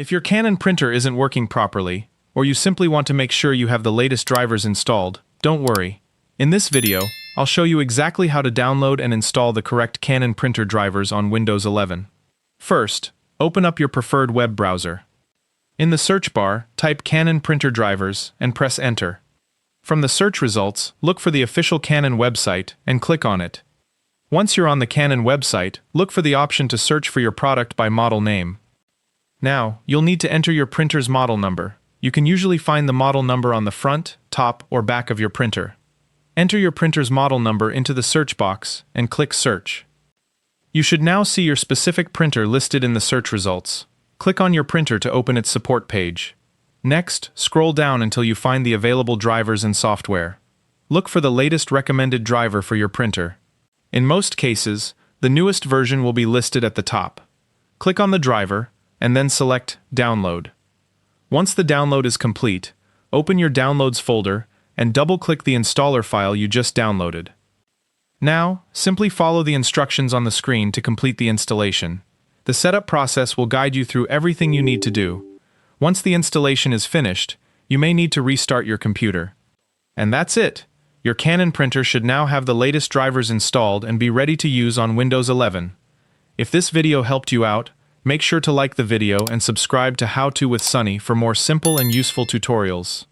If your Canon printer isn't working properly, or you simply want to make sure you have the latest drivers installed, don't worry. In this video, I'll show you exactly how to download and install the correct Canon printer drivers on Windows 11. First, open up your preferred web browser. In the search bar, type Canon printer drivers and press Enter. From the search results, look for the official Canon website and click on it. Once you're on the Canon website, look for the option to search for your product by model name. Now, you'll need to enter your printer's model number. You can usually find the model number on the front, top, or back of your printer. Enter your printer's model number into the search box and click Search. You should now see your specific printer listed in the search results. Click on your printer to open its support page. Next, scroll down until you find the available drivers and software. Look for the latest recommended driver for your printer. In most cases, the newest version will be listed at the top. Click on the driver, and then select Download. Once the download is complete, open your Downloads folder and double-click the installer file you just downloaded. Now, simply follow the instructions on the screen to complete the installation. The setup process will guide you through everything you need to do. Once the installation is finished, you may need to restart your computer. And that's it! Your Canon printer should now have the latest drivers installed and be ready to use on Windows 11. If this video helped you out, make sure to like the video and subscribe to How To with Sonny for more simple and useful tutorials.